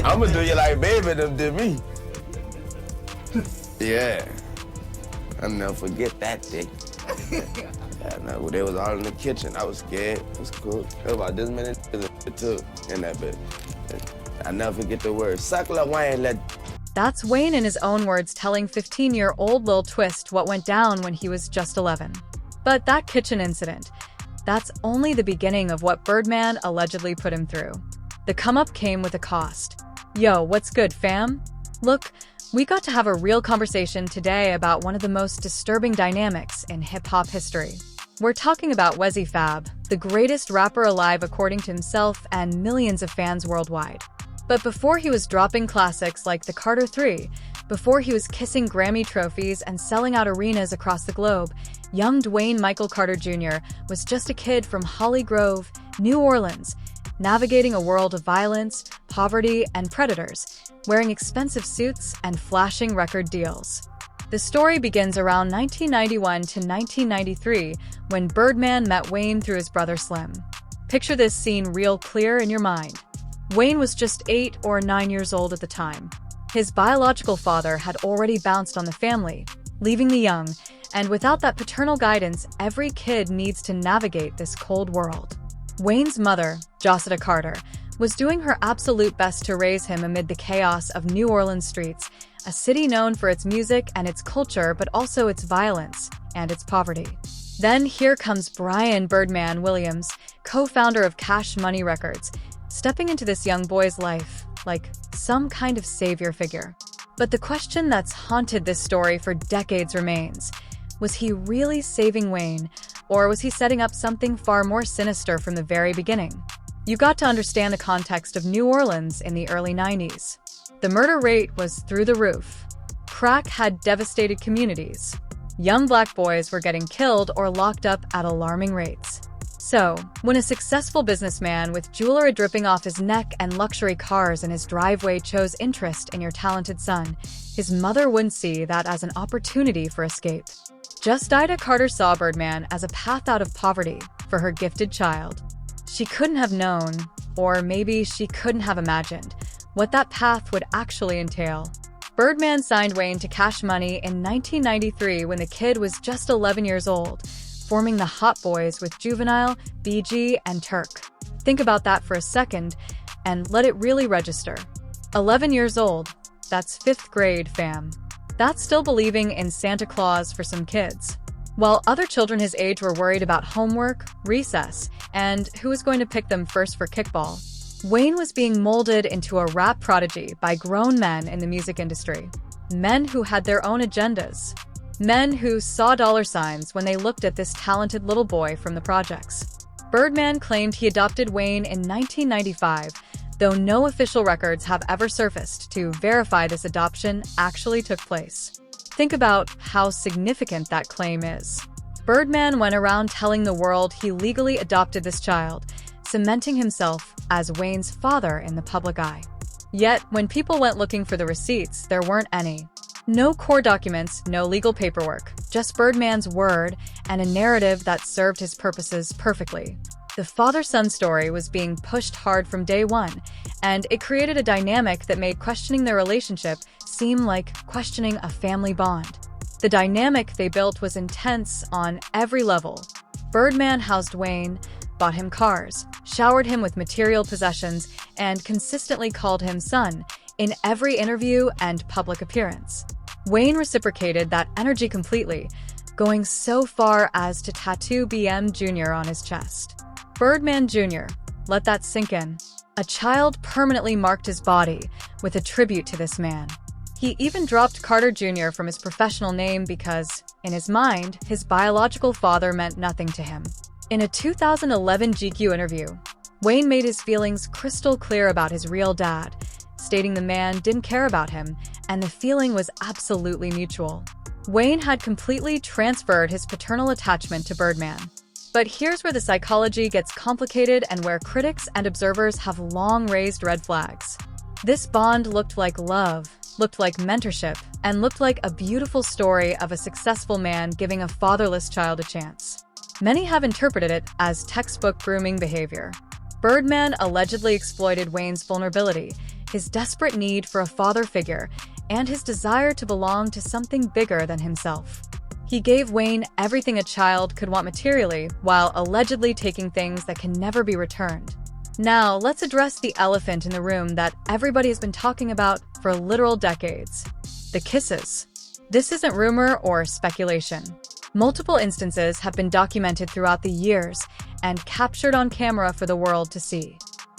I'ma do you like baby them did me. Yeah. I'll never forget that dick. Yeah, no, they was all in the kitchen. I was scared. It was cool. There was about this many too in that bit. I never forget the word. Suck Lil Wayne. That's Wayne in his own words telling 15-year-old Lil Twist what went down when he was just 11. But that kitchen incident, that's only the beginning of what Birdman allegedly put him through. The come-up came with a cost. Yo, what's good, fam? Look, we got to have a real conversation today about one of the most disturbing dynamics in hip-hop history. We're talking about Wezi Fab, the greatest rapper alive according to himself and millions of fans worldwide. But before he was dropping classics like the Carter 3, before he was kissing Grammy trophies and selling out arenas across the globe, young Dwayne Michael Carter Jr. was just a kid from Holly Grove, New Orleans, navigating a world of violence, poverty, and predators, wearing expensive suits and flashing record deals. The story begins around 1991 to 1993 when Birdman met Wayne through his brother Slim. Picture this scene real clear in your mind. Wayne was just 8 or 9 years old at the time. His biological father had already bounced on the family, leaving the young, and without that paternal guidance, every kid needs to navigate this cold world. Wayne's mother, Josetta Carter, was doing her absolute best to raise him amid the chaos of New Orleans streets, a city known for its music and its culture, but also its violence and its poverty. Then here comes Brian Birdman Williams, co-founder of Cash Money Records, stepping into this young boy's life like some kind of savior figure. But the question that's haunted this story for decades remains: was he really saving Wayne, or was he setting up something far more sinister from the very beginning? You got to understand the context of New Orleans in the early 90s. The murder rate was through the roof. Crack had devastated communities. Young black boys were getting killed or locked up at alarming rates. So, when a successful businessman with jewelry dripping off his neck and luxury cars in his driveway chose interest in your talented son, his mother wouldn't see that as an opportunity for escape. Josetta Carter saw Birdman as a path out of poverty for her gifted child. She couldn't have known, or maybe she couldn't have imagined, what that path would actually entail. Birdman signed Wayne to Cash Money in 1993 when the kid was just 11 years old, forming the Hot Boys with Juvenile, BG, and Turk. Think about that for a second, and let it really register. 11 years old, that's 5th grade, fam. That's still believing in Santa Claus for some kids. While other children his age were worried about homework, recess, and who was going to pick them first for kickball, Wayne was being molded into a rap prodigy by grown men in the music industry. Men who had their own agendas. Men who saw dollar signs when they looked at this talented little boy from the projects. Birdman claimed he adopted Wayne in 1995, though no official records have ever surfaced to verify this adoption actually took place. Think about how significant that claim is. Birdman went around telling the world he legally adopted this child, cementing himself as Wayne's father in the public eye. Yet, when people went looking for the receipts, there weren't any. No core documents, no legal paperwork, just Birdman's word and a narrative that served his purposes perfectly. The father-son story was being pushed hard from day one, and it created a dynamic that made questioning their relationship seem like questioning a family bond. The dynamic they built was intense on every level. Birdman housed Wayne, bought him cars, showered him with material possessions, and consistently called him son in every interview and public appearance. Wayne reciprocated that energy completely, going so far as to tattoo BM Jr. on his chest. Birdman Jr., let that sink in. A child permanently marked his body with a tribute to this man. He even dropped Carter Jr. from his professional name because, in his mind, his biological father meant nothing to him. In a 2011 GQ interview, Wayne made his feelings crystal clear about his real dad, stating the man didn't care about him, and the feeling was absolutely mutual. Wayne had completely transferred his paternal attachment to Birdman. But here's where the psychology gets complicated and where critics and observers have long raised red flags. This bond looked like love, looked like mentorship, and looked like a beautiful story of a successful man giving a fatherless child a chance. Many have interpreted it as textbook grooming behavior. Birdman allegedly exploited Wayne's vulnerability, his desperate need for a father figure, and his desire to belong to something bigger than himself. He gave Wayne everything a child could want materially, while allegedly taking things that can never be returned. Now, let's address the elephant in the room that everybody has been talking about for literal decades: the kisses. This isn't rumor or speculation. Multiple instances have been documented throughout the years and captured on camera for the world to see.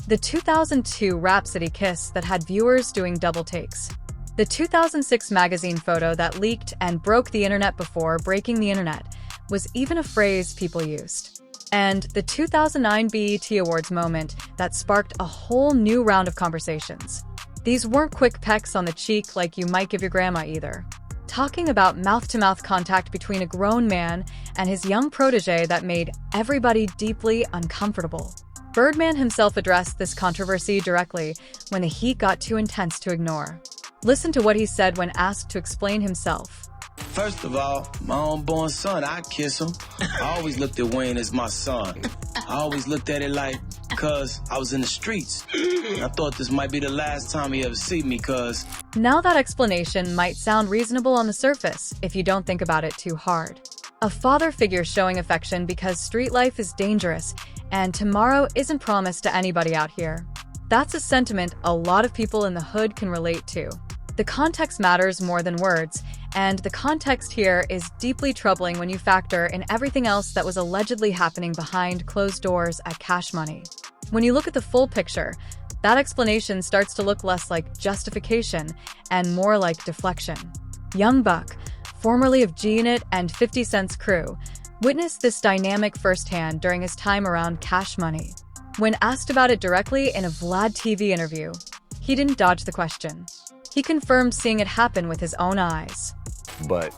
The 2002 Rhapsody kiss that had viewers doing double takes. The 2006 magazine photo that leaked and broke the internet before breaking the internet was even a phrase people used. And the 2009 BET Awards moment that sparked a whole new round of conversations. These weren't quick pecks on the cheek like you might give your grandma either. Talking about mouth-to-mouth contact between a grown man and his young protege that made everybody deeply uncomfortable. Birdman himself addressed this controversy directly when the heat got too intense to ignore. Listen to what he said when asked to explain himself. First of all, my unborn son, I kiss him. I always looked at Wayne as my son. I always looked at it like, cuz I was in the streets. I thought this might be the last time he ever see me, cuz. Now that explanation might sound reasonable on the surface if you don't think about it too hard. A father figure showing affection because street life is dangerous and tomorrow isn't promised to anybody out here. That's a sentiment a lot of people in the hood can relate to. The context matters more than words, and the context here is deeply troubling when you factor in everything else that was allegedly happening behind closed doors at Cash Money. When you look at the full picture, that explanation starts to look less like justification and more like deflection. Young Buck, formerly of G-Unit and 50 Cent's crew, witnessed this dynamic firsthand during his time around Cash Money. When asked about it directly in a Vlad TV interview, he didn't dodge the question. He confirmed seeing it happen with his own eyes. But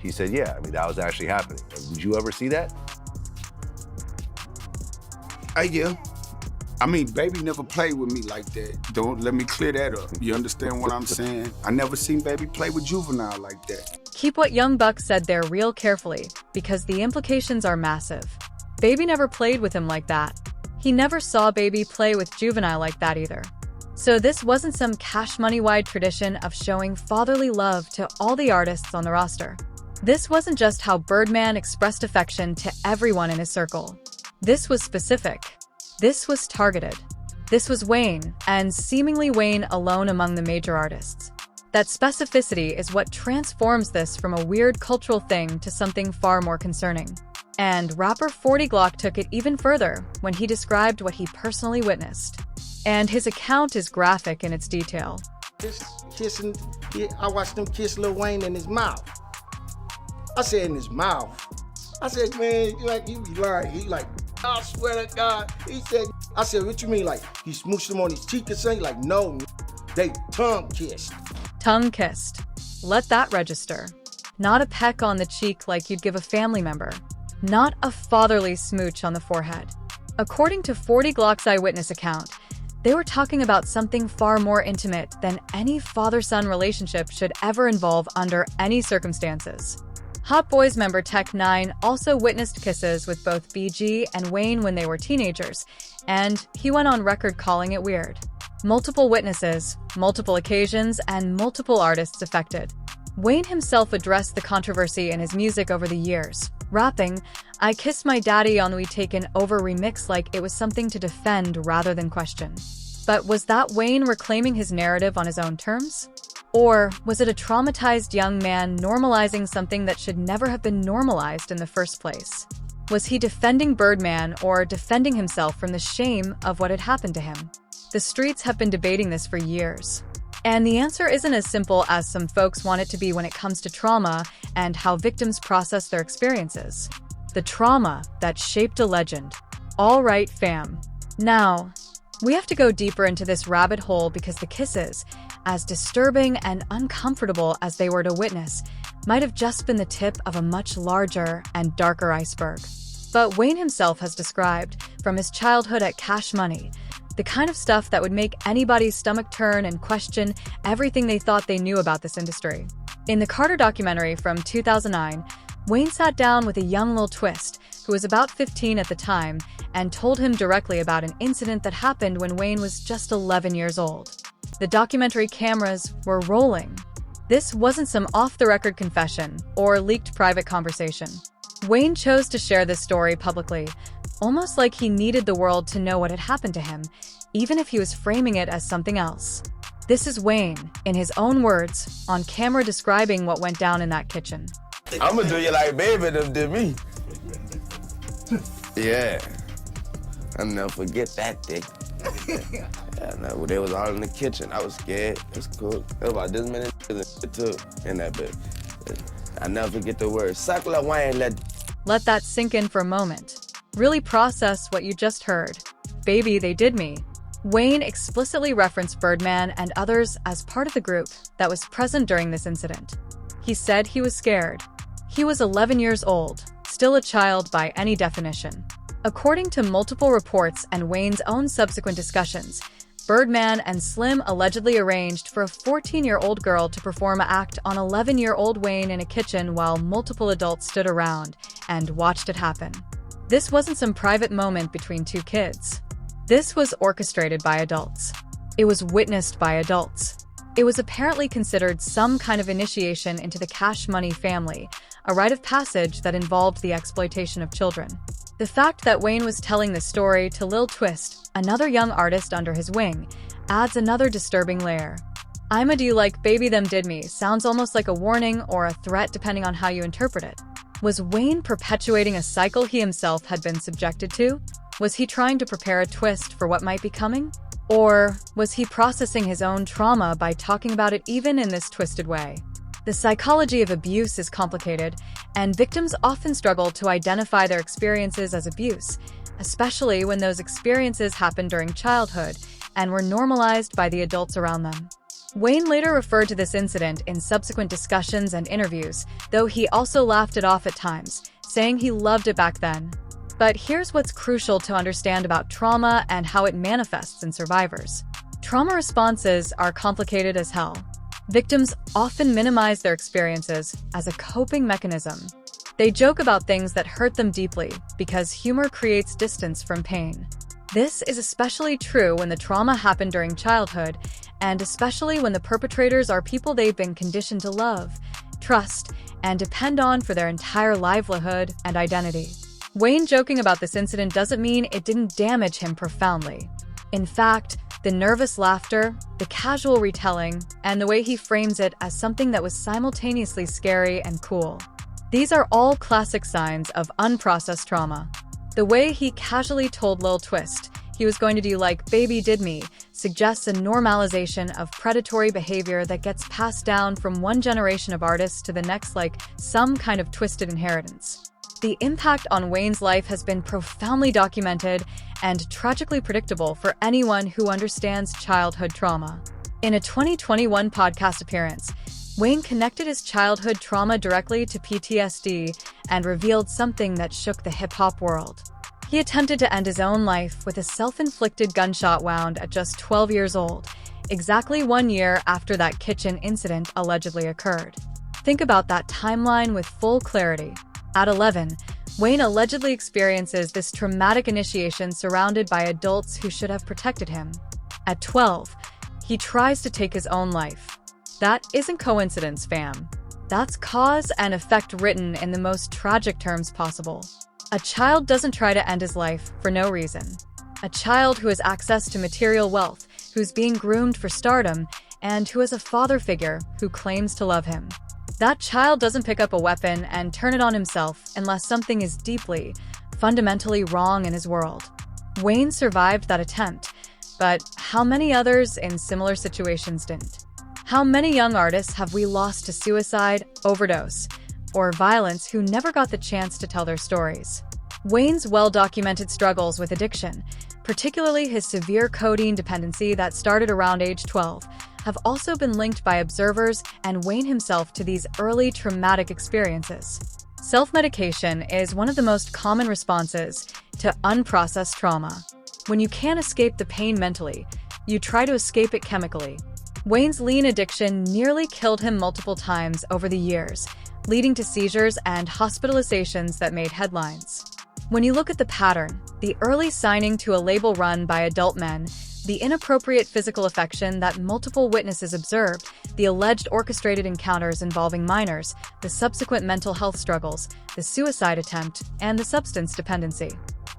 he said, yeah, that was actually happening. Did you ever see that? Yeah. Baby never played with me like that. Don't let me clear that up. You understand what I'm saying? I never seen Baby play with Juvenile like that. Keep what Young Buck said there real carefully, because the implications are massive. Baby never played with him like that. He never saw Baby play with Juvenile like that either. So this wasn't some Cash Money-wide tradition of showing fatherly love to all the artists on the roster. This wasn't just how Birdman expressed affection to everyone in his circle. This was specific. This was targeted. This was Wayne, and seemingly Wayne alone among the major artists. That specificity is what transforms this from a weird cultural thing to something far more concerning. And rapper 40 Glock took it even further when he described what he personally witnessed. And his account is graphic in its detail. I watched him kiss Lil Wayne in his mouth. I said, in his mouth. I said, man, you be lying. He like, I swear to God. He said, I said, what you mean? Like, he smooshed him on his cheek or something? Like, no, they tongue kissed. Tongue kissed. Let that register. Not a peck on the cheek like you'd give a family member. Not a fatherly smooch on the forehead. According to 40 Glock's eyewitness account, they were talking about something far more intimate than any father-son relationship should ever involve under any circumstances. Hot Boys member Tech 9 also witnessed kisses with both BG and Wayne when they were teenagers, and he went on record calling it weird. Multiple witnesses, multiple occasions, and multiple artists affected. Wayne himself addressed the controversy in his music over the years, rapping, "I kissed my daddy on We Taken Over remix like it was something to defend rather than question." But was that Wayne reclaiming his narrative on his own terms? Or was it a traumatized young man normalizing something that should never have been normalized in the first place? Was he defending Birdman or defending himself from the shame of what had happened to him? The streets have been debating this for years. And the answer isn't as simple as some folks want it to be when it comes to trauma and how victims process their experiences. The trauma that shaped a legend. All right, fam. Now, we have to go deeper into this rabbit hole because the kisses, as disturbing and uncomfortable as they were to witness, might have just been the tip of a much larger and darker iceberg. But Wayne himself has described, from his childhood at Cash Money, the kind of stuff that would make anybody's stomach turn and question everything they thought they knew about this industry. In the Carter documentary from 2009, Wayne sat down with a young Lil Twist, who was about 15 at the time, and told him directly about an incident that happened when Wayne was just 11 years old. The documentary cameras were rolling. This wasn't some off-the-record confession or leaked private conversation. Wayne chose to share this story publicly, almost like he needed the world to know what had happened to him, even if he was framing it as something else. This is Wayne, in his own words, on camera describing what went down in that kitchen. I'ma do you like baby them did me. Yeah. I'll never forget that day. Yeah, no, they was all in the kitchen. I was scared. It was cool. There was about this many too in that bit. I never forget the word. Suck Lil Wayne. Let that sink in for a moment. Really process what you just heard. Baby, they did me. Wayne explicitly referenced Birdman and others as part of the group that was present during this incident. He said he was scared. He was 11 years old, still a child by any definition. According to multiple reports and Wayne's own subsequent discussions, Birdman and Slim allegedly arranged for a 14-year-old girl to perform an act on 11-year-old Wayne in a kitchen while multiple adults stood around and watched it happen. This wasn't some private moment between two kids. This was orchestrated by adults. It was witnessed by adults. It was apparently considered some kind of initiation into the Cash Money family, a rite of passage that involved the exploitation of children. The fact that Wayne was telling this story to Lil Twist, another young artist under his wing, adds another disturbing layer. "I'ma do you like baby them did me" sounds almost like a warning or a threat depending on how you interpret it. Was Wayne perpetuating a cycle he himself had been subjected to? Was he trying to prepare a twist for what might be coming? Or was he processing his own trauma by talking about it even in this twisted way? The psychology of abuse is complicated, and victims often struggle to identify their experiences as abuse, especially when those experiences happened during childhood and were normalized by the adults around them. Wayne later referred to this incident in subsequent discussions and interviews, though he also laughed it off at times, saying he loved it back then. But here's what's crucial to understand about trauma and how it manifests in survivors. Trauma responses are complicated as hell. Victims often minimize their experiences as a coping mechanism. They joke about things that hurt them deeply because humor creates distance from pain. This is especially true when the trauma happened during childhood, and especially when the perpetrators are people they've been conditioned to love, trust, and depend on for their entire livelihood and identity. Wayne joking about this incident doesn't mean it didn't damage him profoundly. In fact, the nervous laughter, the casual retelling, and the way he frames it as something that was simultaneously scary and cool. These are all classic signs of unprocessed trauma. The way he casually told Lil Twist he was going to do like baby did me suggests a normalization of predatory behavior that gets passed down from one generation of artists to the next like some kind of twisted inheritance. The impact on Wayne's life has been profoundly documented and tragically predictable for anyone who understands childhood trauma. In a 2021 podcast appearance, Wayne connected his childhood trauma directly to PTSD and revealed something that shook the hip-hop world. He attempted to end his own life with a self-inflicted gunshot wound at just 12 years old, exactly 1 year after that kitchen incident allegedly occurred. Think about that timeline with full clarity. At 11, Wayne allegedly experiences this traumatic initiation surrounded by adults who should have protected him. At 12, he tries to take his own life. That isn't coincidence, fam. That's cause and effect written in the most tragic terms possible. A child doesn't try to end his life for no reason. A child who has access to material wealth, who's being groomed for stardom, and who has a father figure who claims to love him. That child doesn't pick up a weapon and turn it on himself unless something is deeply, fundamentally wrong in his world. Wayne survived that attempt, but how many others in similar situations didn't? How many young artists have we lost to suicide, overdose, or violence who never got the chance to tell their stories? Wayne's well-documented struggles with addiction, particularly his severe codeine dependency that started around age 12, have also been linked by observers and Wayne himself to these early traumatic experiences. Self-medication is one of the most common responses to unprocessed trauma. When you can't escape the pain mentally, you try to escape it chemically. Wayne's lean addiction nearly killed him multiple times over the years, leading to seizures and hospitalizations that made headlines. When you look at the pattern, the early signing to a label run by adult men, The inappropriate physical affection that multiple witnesses observed, the alleged orchestrated encounters involving minors, the subsequent mental health struggles, the suicide attempt, and the substance dependency.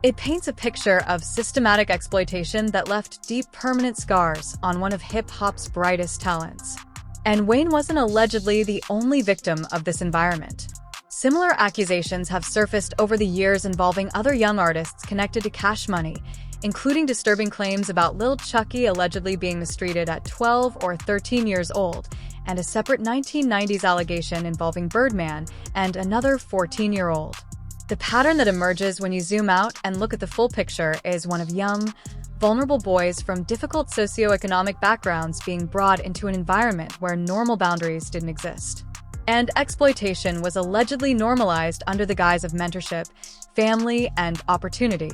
It paints a picture of systematic exploitation that left deep permanent scars on one of hip-hop's brightest talents. And Wayne wasn't allegedly the only victim of this environment. Similar accusations have surfaced over the years involving other young artists connected to Cash Money, including disturbing claims about Lil Chucky allegedly being mistreated at 12 or 13 years old, and a separate 1990s allegation involving Birdman and another 14-year-old. The pattern that emerges when you zoom out and look at the full picture is one of young, vulnerable boys from difficult socioeconomic backgrounds being brought into an environment where normal boundaries didn't exist. And exploitation was allegedly normalized under the guise of mentorship, family, and opportunity.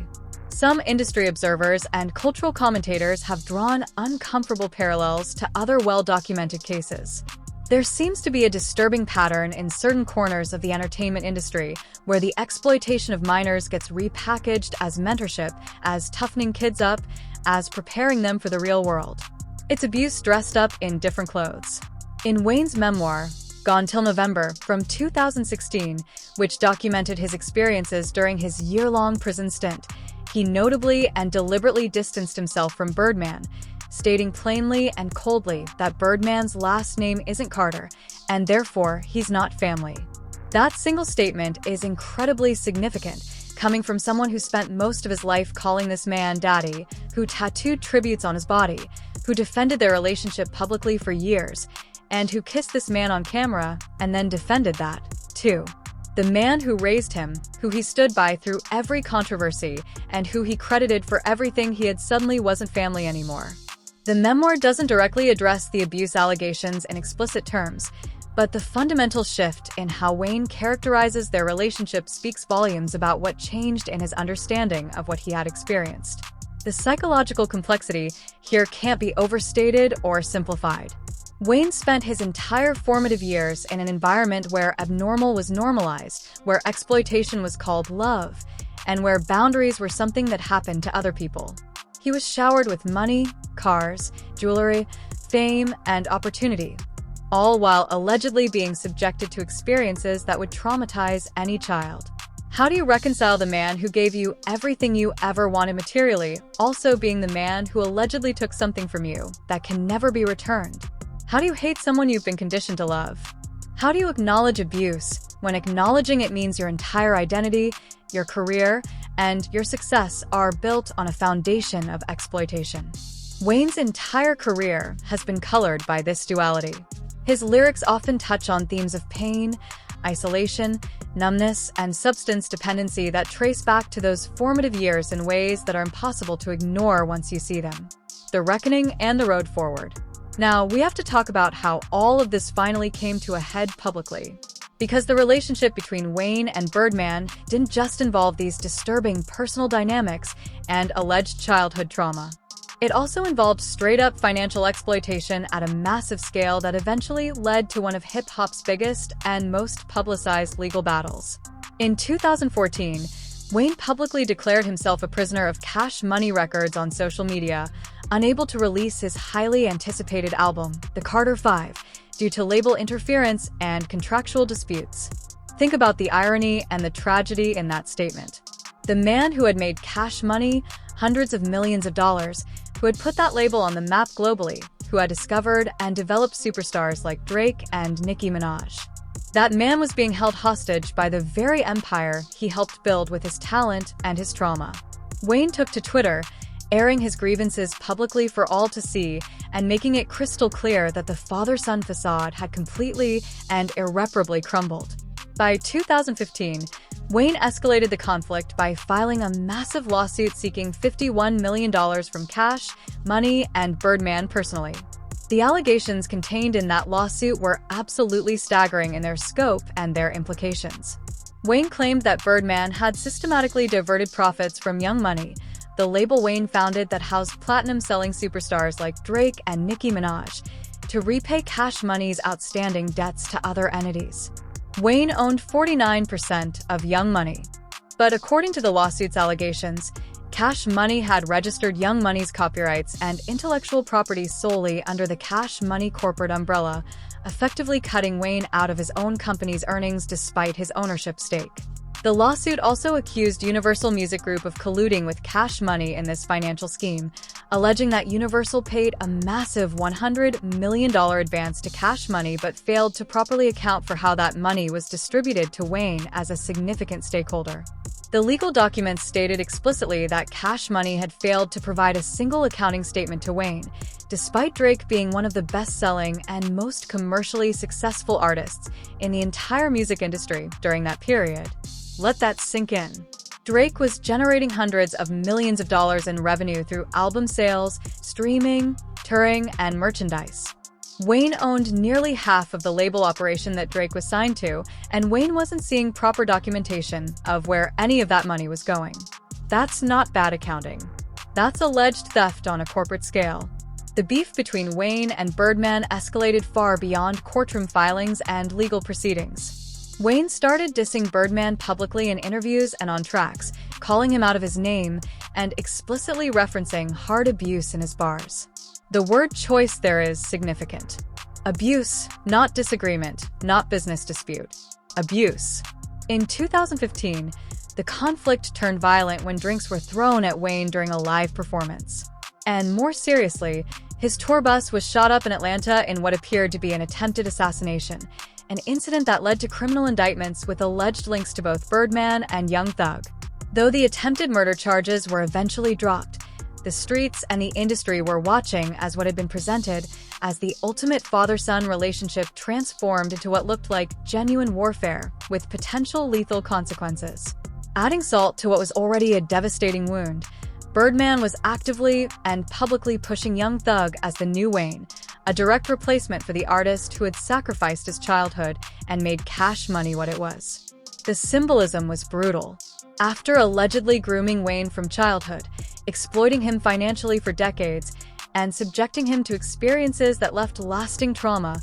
Some industry observers and cultural commentators have drawn uncomfortable parallels to other well-documented cases. There seems to be a disturbing pattern in certain corners of the entertainment industry where the exploitation of minors gets repackaged as mentorship, as toughening kids up, as preparing them for the real world. It's abuse dressed up in different clothes. In Wayne's memoir, Gone Till November, from 2016, which documented his experiences during his year-long prison stint, he notably and deliberately distanced himself from Birdman, stating plainly and coldly that Birdman's last name isn't Carter, and therefore he's not family. That single statement is incredibly significant, coming from someone who spent most of his life calling this man daddy, who tattooed tributes on his body, who defended their relationship publicly for years, and who kissed this man on camera and then defended that, too. The man who raised him, who he stood by through every controversy, and who he credited for everything he had suddenly wasn't family anymore. The memoir doesn't directly address the abuse allegations in explicit terms, but the fundamental shift in how Wayne characterizes their relationship speaks volumes about what changed in his understanding of what he had experienced. The psychological complexity here can't be overstated or simplified. Wayne spent his entire formative years in an environment where abnormal was normalized, where exploitation was called love, and where boundaries were something that happened to other people. He was showered with money, cars, jewelry, fame, and opportunity, all while allegedly being subjected to experiences that would traumatize any child. How do you reconcile the man who gave you everything you ever wanted materially, also being the man who allegedly took something from you that can never be returned? How do you hate someone you've been conditioned to love? How do you acknowledge abuse when acknowledging it means your entire identity, your career, and your success are built on a foundation of exploitation? Wayne's entire career has been colored by this duality. His lyrics often touch on themes of pain, isolation, numbness, and substance dependency that trace back to those formative years in ways that are impossible to ignore once you see them. The reckoning and the road forward. Now, we have to talk about how all of this finally came to a head publicly. Because the relationship between Wayne and Birdman didn't just involve these disturbing personal dynamics and alleged childhood trauma. It also involved straight-up financial exploitation at a massive scale that eventually led to one of hip-hop's biggest and most publicized legal battles. In 2014, Wayne publicly declared himself a prisoner of Cash Money records on social media, unable to release his highly anticipated album, The Carter 5, due to label interference and contractual disputes. Think about the irony and the tragedy in that statement. The man who had made Cash Money hundreds of millions of dollars, who had put that label on the map globally, who had discovered and developed superstars like Drake and Nicki Minaj. That man was being held hostage by the very empire he helped build with his talent and his trauma. Wayne took to Twitter, airing his grievances publicly for all to see and making it crystal clear that the father-son facade had completely and irreparably crumbled. By 2015, Wayne escalated the conflict by filing a massive lawsuit seeking $51 million from Cash, Money, and Birdman personally. The allegations contained in that lawsuit were absolutely staggering in their scope and their implications. Wayne claimed that Birdman had systematically diverted profits from Young Money, the label Wayne founded that housed platinum-selling superstars like Drake and Nicki Minaj, to repay Cash Money's outstanding debts to other entities. Wayne owned 49% of Young Money. But according to the lawsuit's allegations, Cash Money had registered Young Money's copyrights and intellectual property solely under the Cash Money corporate umbrella, effectively cutting Wayne out of his own company's earnings despite his ownership stake. The lawsuit also accused Universal Music Group of colluding with Cash Money in this financial scheme, alleging that Universal paid a massive $100 million advance to Cash Money but failed to properly account for how that money was distributed to Wayne as a significant stakeholder. The legal documents stated explicitly that Cash Money had failed to provide a single accounting statement to Wayne, despite Drake being one of the best-selling and most commercially successful artists in the entire music industry during that period. Let that sink in. Drake was generating hundreds of millions of dollars in revenue through album sales, streaming, touring, and merchandise. Wayne owned nearly half of the label operation that Drake was signed to, and Wayne wasn't seeing proper documentation of where any of that money was going. That's not bad accounting. That's alleged theft on a corporate scale. The beef between Wayne and Birdman escalated far beyond courtroom filings and legal proceedings. Wayne started dissing Birdman publicly in interviews and on tracks, calling him out of his name and explicitly referencing hard abuse in his bars. The word choice there is significant. Abuse, not disagreement, not business dispute. Abuse. In 2015, the conflict turned violent when drinks were thrown at Wayne during a live performance. And more seriously, his tour bus was shot up in Atlanta in what appeared to be an attempted assassination, an incident that led to criminal indictments with alleged links to both Birdman and Young Thug. Though the attempted murder charges were eventually dropped, the streets and the industry were watching as what had been presented as the ultimate father-son relationship transformed into what looked like genuine warfare with potential lethal consequences. Adding salt to what was already a devastating wound, Birdman was actively and publicly pushing Young Thug as the new Wayne, a direct replacement for the artist who had sacrificed his childhood and made Cash Money what it was. The symbolism was brutal. After allegedly grooming Wayne from childhood, exploiting him financially for decades, and subjecting him to experiences that left lasting trauma,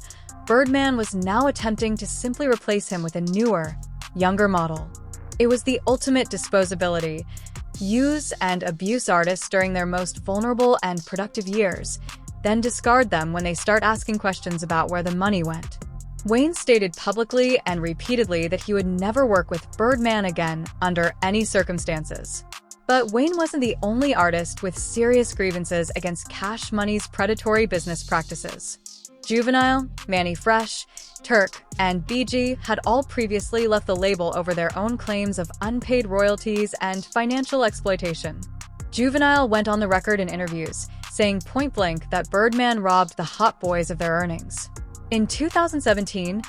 Birdman was now attempting to simply replace him with a newer, younger model. It was the ultimate disposability. Use and abuse artists during their most vulnerable and productive years, then discard them when they start asking questions about where the money went. Wayne stated publicly and repeatedly that he would never work with Birdman again under any circumstances. But Wayne wasn't the only artist with serious grievances against Cash Money's predatory business practices. Juvenile, Manny Fresh, Turk, and BG had all previously left the label over their own claims of unpaid royalties and financial exploitation. Juvenile went on the record in interviews, saying point-blank that Birdman robbed the Hot Boys of their earnings. In 2017,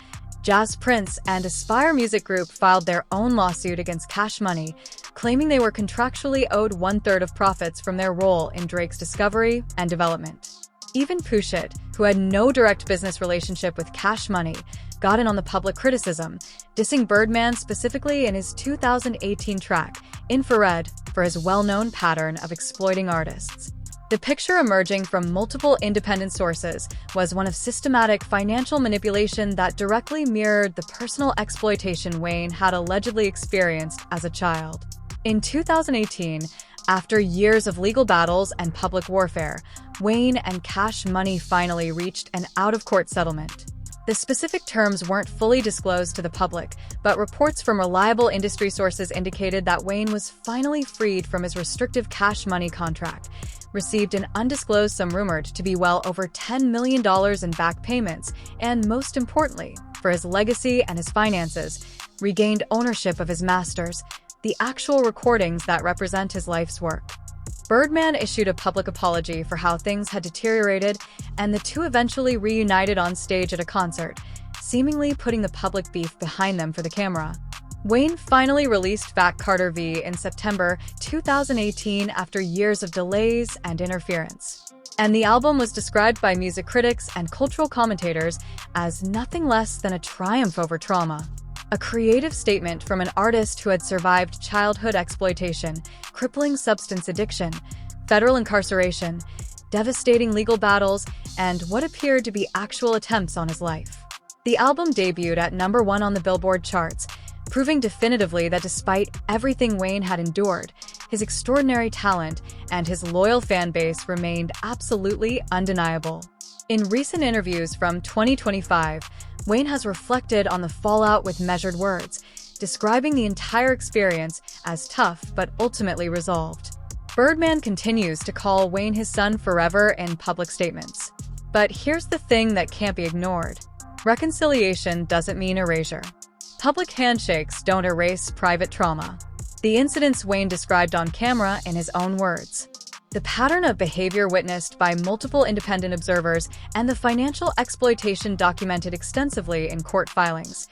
Jazz Prince and Aspire Music Group filed their own lawsuit against Cash Money, claiming they were contractually owed one-third of profits from their role in Drake's discovery and development. Even Pushit, who had no direct business relationship with Cash Money, got in on the public criticism, dissing Birdman specifically in his 2018 track, Infrared, for his well-known pattern of exploiting artists. The picture emerging from multiple independent sources was one of systematic financial manipulation that directly mirrored the personal exploitation Wayne had allegedly experienced as a child. In 2018, after years of legal battles and public warfare, Wayne and Cash Money finally reached an out-of-court settlement. The specific terms weren't fully disclosed to the public, but reports from reliable industry sources indicated that Wayne was finally freed from his restrictive Cash Money contract, received an undisclosed sum rumored to be well over $10 million in back payments, and most importantly, for his legacy and his finances, regained ownership of his masters, the actual recordings that represent his life's work. Birdman issued a public apology for how things had deteriorated, and the two eventually reunited on stage at a concert, seemingly putting the public beef behind them for the camera. Wayne finally released Fat Carter V in September 2018 after years of delays and interference. And the album was described by music critics and cultural commentators as nothing less than a triumph over trauma. A creative statement from an artist who had survived childhood exploitation, crippling substance addiction, federal incarceration, devastating legal battles, and what appeared to be actual attempts on his life. The album debuted at #1 on the Billboard charts, proving definitively that despite everything Wayne had endured, his extraordinary talent, and his loyal fan base remained absolutely undeniable. In recent interviews from 2025, Wayne has reflected on the fallout with measured words, describing the entire experience as tough but ultimately resolved. Birdman continues to call Wayne his son forever in public statements. But here's the thing that can't be ignored. Reconciliation doesn't mean erasure. Public handshakes don't erase private trauma. The incidents Wayne described on camera in his own words. The pattern of behavior witnessed by multiple independent observers and the financial exploitation documented extensively in court filings.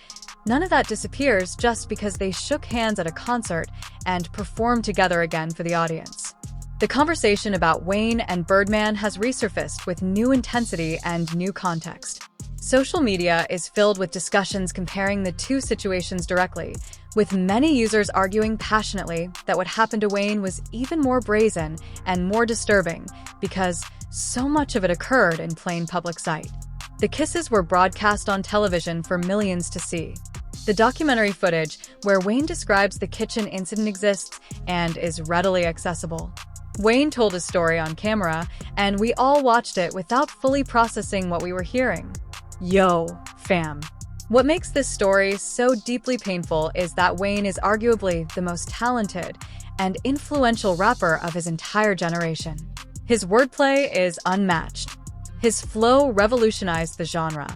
None of that disappears just because they shook hands at a concert and performed together again for the audience. The conversation about Wayne and Birdman has resurfaced with new intensity and new context. Social media is filled with discussions comparing the two situations directly, with many users arguing passionately that what happened to Wayne was even more brazen and more disturbing because so much of it occurred in plain public sight. The kisses were broadcast on television for millions to see. The documentary footage where Wayne describes the kitchen incident exists and is readily accessible. Wayne told his story on camera, and we all watched it without fully processing what we were hearing. Yo, fam. What makes this story so deeply painful is that Wayne is arguably the most talented and influential rapper of his entire generation. His wordplay is unmatched. His flow revolutionized the genre.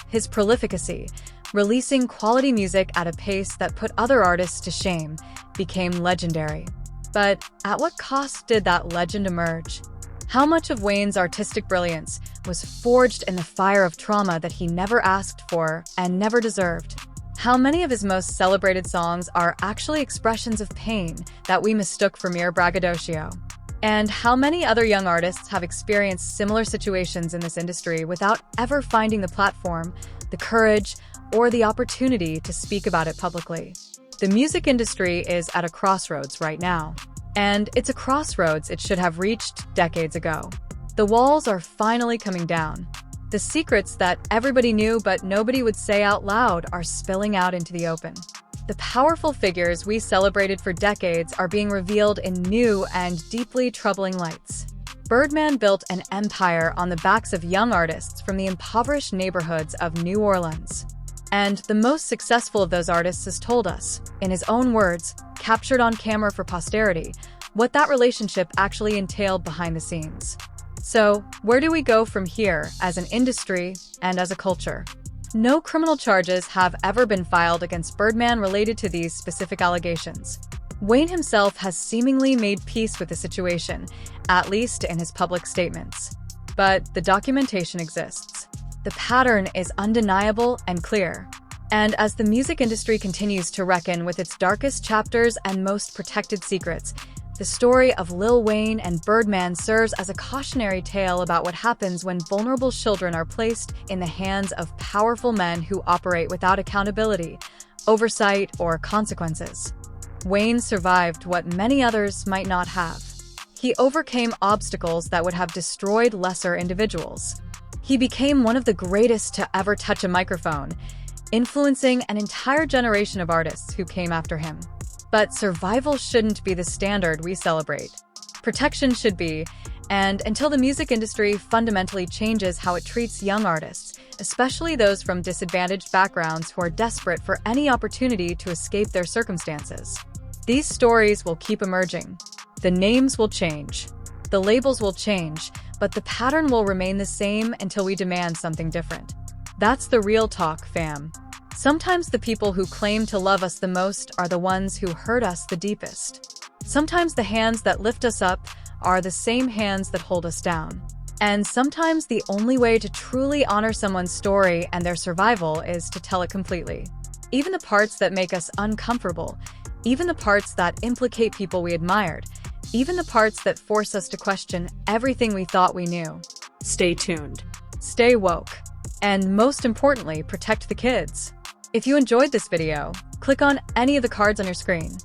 His prolificacy, releasing quality music at a pace that put other artists to shame, became legendary. But at what cost did that legend emerge? How much of Wayne's artistic brilliance was forged in the fire of trauma that he never asked for and never deserved? How many of his most celebrated songs are actually expressions of pain that we mistook for mere braggadocio? And how many other young artists have experienced similar situations in this industry without ever finding the platform, the courage, or the opportunity to speak about it publicly? The music industry is at a crossroads right now. And it's a crossroads it should have reached decades ago. The walls are finally coming down. The secrets that everybody knew but nobody would say out loud are spilling out into the open. The powerful figures we celebrated for decades are being revealed in new and deeply troubling lights. Birdman built an empire on the backs of young artists from the impoverished neighborhoods of New Orleans. And the most successful of those artists has told us, in his own words, captured on camera for posterity, what that relationship actually entailed behind the scenes. So, where do we go from here as an industry and as a culture? No criminal charges have ever been filed against Birdman related to these specific allegations. Wayne himself has seemingly made peace with the situation, at least in his public statements. But the documentation exists. The pattern is undeniable and clear. And as the music industry continues to reckon with its darkest chapters and most protected secrets, the story of Lil Wayne and Birdman serves as a cautionary tale about what happens when vulnerable children are placed in the hands of powerful men who operate without accountability, oversight, or consequences. Wayne survived what many others might not have. He overcame obstacles that would have destroyed lesser individuals. He became one of the greatest to ever touch a microphone, influencing an entire generation of artists who came after him. But survival shouldn't be the standard we celebrate. Protection should be, and until the music industry fundamentally changes how it treats young artists, especially those from disadvantaged backgrounds who are desperate for any opportunity to escape their circumstances. These stories will keep emerging. The names will change. The labels will change, but the pattern will remain the same until we demand something different. That's the real talk, fam. Sometimes the people who claim to love us the most are the ones who hurt us the deepest. Sometimes the hands that lift us up are the same hands that hold us down. And sometimes the only way to truly honor someone's story and their survival is to tell it completely. Even the parts that make us uncomfortable, even the parts that implicate people we admired, even the parts that force us to question everything we thought we knew. Stay tuned. Stay woke. And most importantly, protect the kids. If you enjoyed this video, click on any of the cards on your screen.